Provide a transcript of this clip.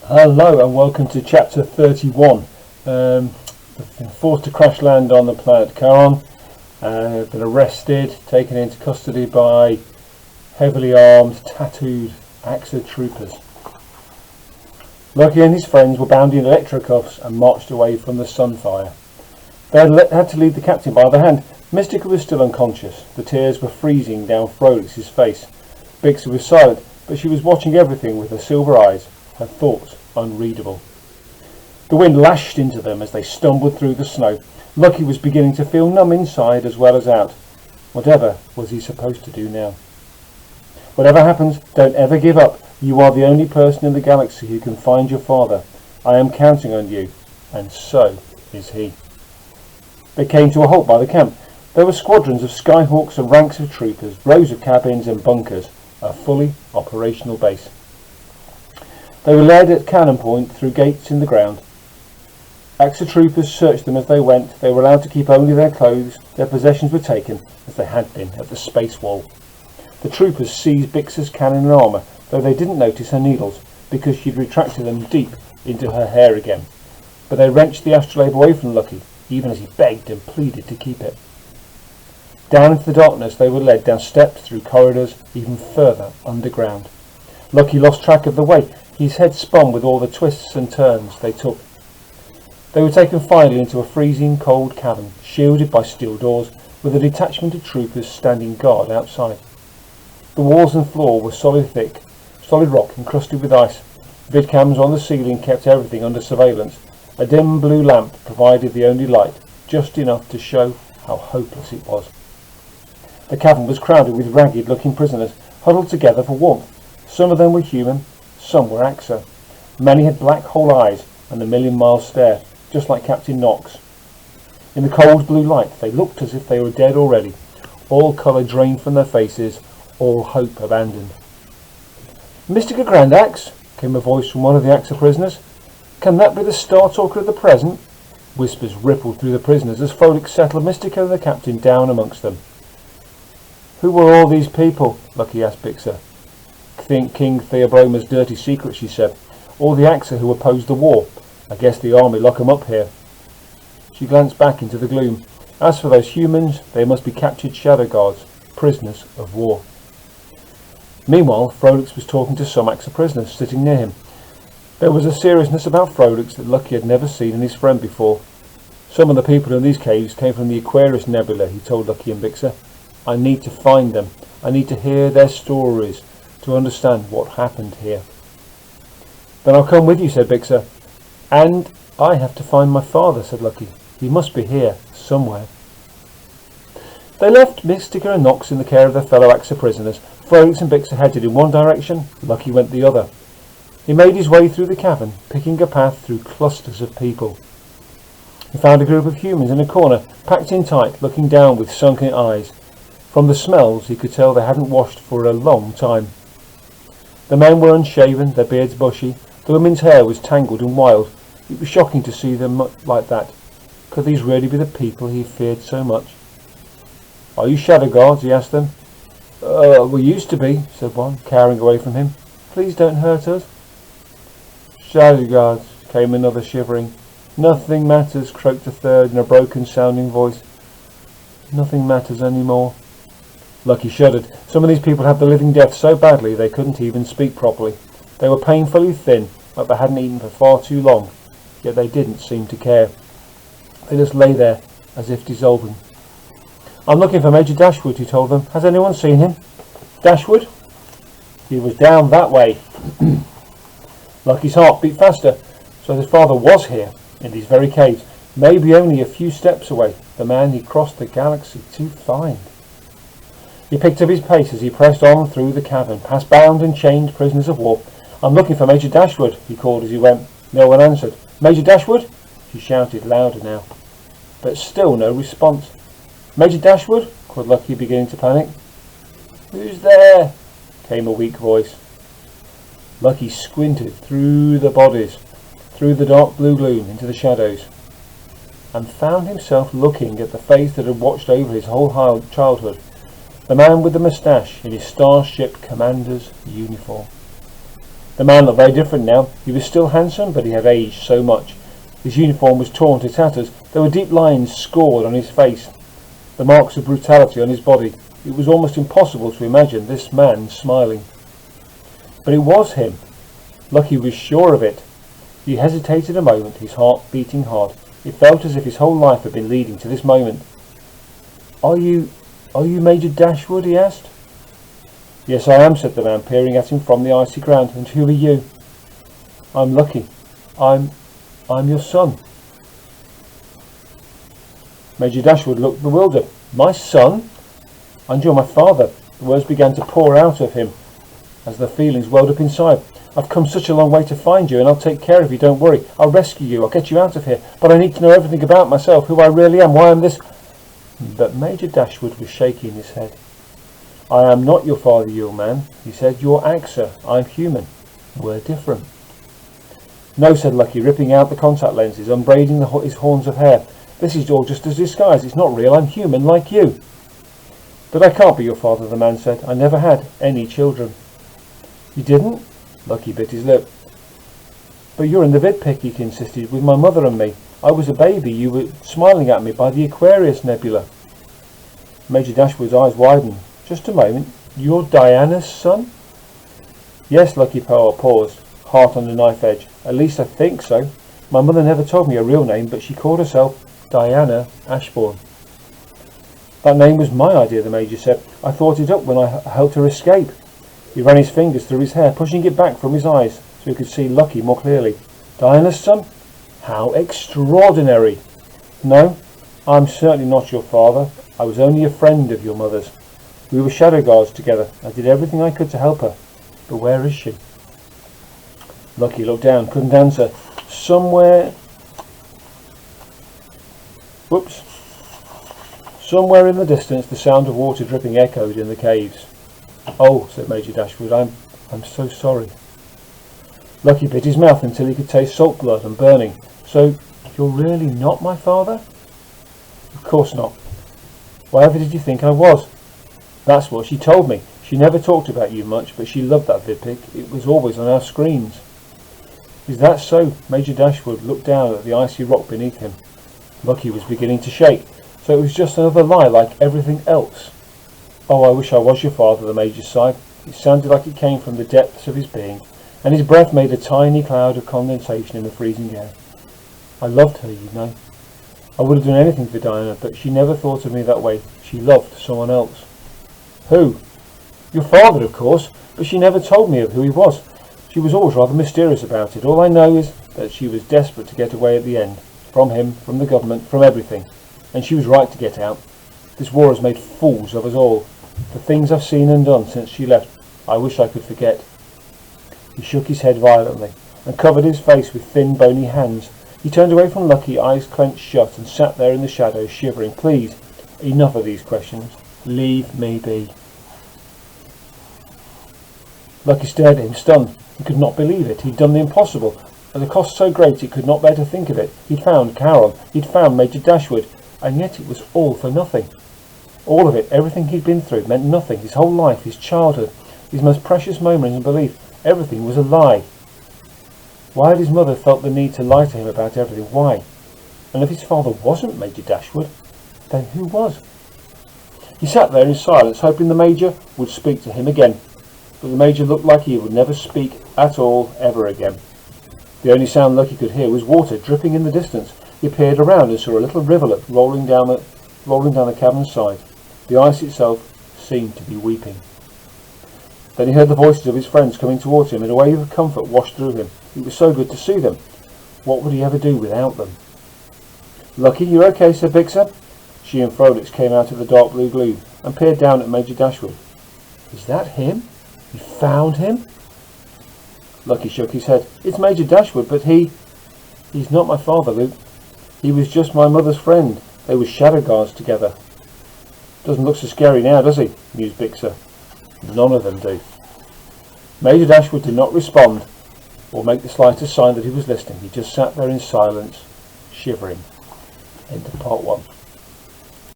Hello and welcome to chapter 31. We've been forced to crash land on the planet Charon. Been arrested, taken into custody by heavily armed, tattooed AXA troopers. Lucky and his friends were bound in electrocuffs and marched away from the Sunfire. They had to lead the captain by the hand. Mystica was still unconscious. The tears were freezing down Frolix's face. Bixa was silent, but she was watching everything with her silver eyes, her thoughts unreadable. The wind lashed into them as they stumbled through the snow. Lucky was beginning to feel numb inside as well as out. Whatever was he supposed to do now? Whatever happens, don't ever give up. You are the only person in the galaxy who can find your father. I am counting on you, and so is he. They came to a halt by the camp. There were squadrons of skyhawks and ranks of troopers, rows of cabins and bunkers, a fully operational base. They were led at cannon point through gates in the ground. AXA troopers searched them as they went. They were allowed to keep only their clothes. Their possessions were taken, as they had been at the space wall. The troopers seized Bixa's cannon and armour, though they didn't notice her needles, because she'd retracted them deep into her hair again. But they wrenched the astrolabe away from Lucky, even as he begged and pleaded to keep it. Down into the darkness they were led, down steps, through corridors, even further underground. Lucky lost track of the way. His head spun with all the twists and turns they took. They were taken finally into a freezing cold cavern, shielded by steel doors, with a detachment of troopers standing guard outside. The walls and floor were solid rock encrusted with ice. Vidcams on the ceiling kept everything under surveillance. A dim blue lamp provided the only light, just enough to show how hopeless it was. The cavern was crowded with ragged-looking prisoners, huddled together for warmth. Some of them were human, some were AXA. Many had black hole eyes and a million-mile stare, just like Captain Knox. In the cold blue light they looked as if they were dead already, all colour drained from their faces, all hope abandoned. "Mystica Grandax," came a voice from one of the AXA prisoners. "Can that be the Star Talker of the present?" Whispers rippled through the prisoners as Frolix settled Mystica and the captain down amongst them. "Who were all these people?" Lucky asked Bixa. "Think King Theobroma's dirty secret," she said. "All the AXA who opposed the war. I guess the army lock 'em up here." She glanced back into the gloom. "As for those humans, they must be captured shadow guards, prisoners of war." Meanwhile, Frolix was talking to some AXA prisoners sitting near him. There was a seriousness about Frolix that Lucky had never seen in his friend before. "Some of the people in these caves came from the Aquarius Nebula," he told Lucky and Bixa. "I need to find them. I need to hear their stories, to understand what happened here." "Then I'll come with you," said Bixa. "And I have to find my father," said Lucky. "He must be here, somewhere." They left Mystica and Knox in the care of their fellow AXA prisoners. Frolix and Bixa headed in one direction, Lucky went the other. He made his way through the cavern, picking a path through clusters of people. He found a group of humans in a corner, packed in tight, looking down with sunken eyes. From the smells he could tell they hadn't washed for a long time. The men were unshaven, their beards bushy. The women's hair was tangled and wild. It was shocking to see them like that. Could these really be the people he feared so much? "Are you shadow guards?" he asked them. We used to be," said one, cowering away from him. "Please don't hurt us." "Shadow guards," came another, shivering. "Nothing matters," croaked a third in a broken-sounding voice. "Nothing matters anymore." Lucky shuddered. Some of these people had the living death so badly they couldn't even speak properly. They were painfully thin, like they hadn't eaten for far too long, yet they didn't seem to care. They just lay there, as if dissolving. "I'm looking for Major Dashwood," he told them. "Has anyone seen him?" "Dashwood? He was down that way." Lucky's heart beat faster. So his father was here, in these very caves, maybe only a few steps away, the man he crossed the galaxy to find. He picked up his pace as he pressed on through the cavern, past bound and chained prisoners of war. "I'm looking for Major Dashwood," he called as he went. No one answered. "Major Dashwood?" She shouted louder now. But still no response. "Major Dashwood?" cried Lucky, beginning to panic. "Who's there?" came a weak voice. Lucky squinted through the bodies, through the dark blue gloom into the shadows, and found himself looking at the face that had watched over his whole childhood. The man with the moustache in his Starship Commander's uniform. The man looked very different now. He was still handsome, but he had aged so much. His uniform was torn to tatters. There were deep lines scored on his face, the marks of brutality on his body. It was almost impossible to imagine this man smiling. But it was him. Lucky was sure of it. He hesitated a moment, his heart beating hard. It felt as if his whole life had been leading to this moment. Are you Major Dashwood?" he asked. "Yes, I am," said the man, peering at him from the icy ground. "And who are you?" "I'm Lucky. I'm your son." Major Dashwood looked bewildered. "My son? And you're my father." The words began to pour out of him as the feelings welled up inside. "I've come such a long way to find you, and I'll take care of you, don't worry. I'll rescue you, I'll get you out of here. But I need to know everything about myself, who I really am, why I'm this..." But Major Dashwood was shaking his head. "I am not your father, you old man," he said. "You're AXA. I'm human. We're different." "No," said Lucky, ripping out the contact lenses, unbraiding his horns of hair. "This is all just a disguise. It's not real. I'm human, like you." "But I can't be your father," the man said. "I never had any children." "You didn't?" Lucky bit his lip. "But you're in the vidpick," he insisted, "with my mother and me. I was a baby. You were smiling at me by the Aquarius Nebula." Major Dashwood's eyes widened. "Just a moment. You're Diana's son?" "Yes," Lucky Powell paused, heart on the knife edge. "At least I think so. My mother never told me her real name, but she called herself Diana Ashbourne." "That name was my idea," the Major said. "I thought it up when I helped her escape." He ran his fingers through his hair, pushing it back from his eyes so he could see Lucky more clearly. "Diana's son? How extraordinary!" "No, I'm certainly not your father. I was only a friend of your mother's. We were shadow guards together. I did everything I could to help her. But where is she?" Lucky looked down, couldn't answer. Somewhere in the distance, the sound of water dripping echoed in the caves. "Oh," said Major Dashwood, I'm so sorry." Lucky bit his mouth until he could taste salt blood and burning. "So, you're really not my father?" "Of course not. Whatever did you think I was?" "That's what she told me. She never talked about you much, but she loved that vidpick. It was always on our screens." "Is that so?" Major Dashwood looked down at the icy rock beneath him. Lucky was beginning to shake. "So it was just another lie like everything else." "Oh, I wish I was your father," the Major sighed. It sounded like it came from the depths of his being, and his breath made a tiny cloud of condensation in the freezing air. "I loved her, you know. I would have done anything for Diana, but she never thought of me that way. She loved someone else." "Who?" "Your father, of course, but she never told me of who he was. She was always rather mysterious about it. All I know is that she was desperate to get away at the end. From him, from the government, from everything. And she was right to get out. This war has made fools of us all. The things I've seen and done since she left, I wish I could forget." He shook his head violently and covered his face with thin, bony hands. He turned away from Lucky, eyes clenched shut, and sat there in the shadows, shivering. "Please, enough of these questions. Leave me be." Lucky stared at him, stunned. He could not believe it. He'd done the impossible. At a cost so great he could not bear to think of it. He'd found Carol. He'd found Major Dashwood. And yet it was all for nothing. All of it, everything he'd been through, meant nothing. His whole life, his childhood, his most precious moments and belief, everything was a lie. Why had his mother felt the need to lie to him about everything? Why? And if his father wasn't Major Dashwood, then who was? He sat there in silence, hoping the Major would speak to him again. But the Major looked like he would never speak at all, ever again. The only sound Lucky could hear was water dripping in the distance. He peered around and saw a little rivulet rolling down the cavern's side. The ice itself seemed to be weeping. Then he heard the voices of his friends coming towards him, and a wave of comfort washed through him. It was so good to see them. What would he ever do without them? "Lucky, you okay?" said Bixer. She and Frolix came out of the dark blue gloom and peered down at Major Dashwood. "Is that him? You found him?" Lucky shook his head. "It's Major Dashwood, but he's not my father, Luke. He was just my mother's friend. They were shadow guards together." "Doesn't look so scary now, does he?" mused Bixer. "None of them do." Major Dashwood did not respond or make the slightest sign that he was listening. He just sat there in silence, shivering. End of part 1.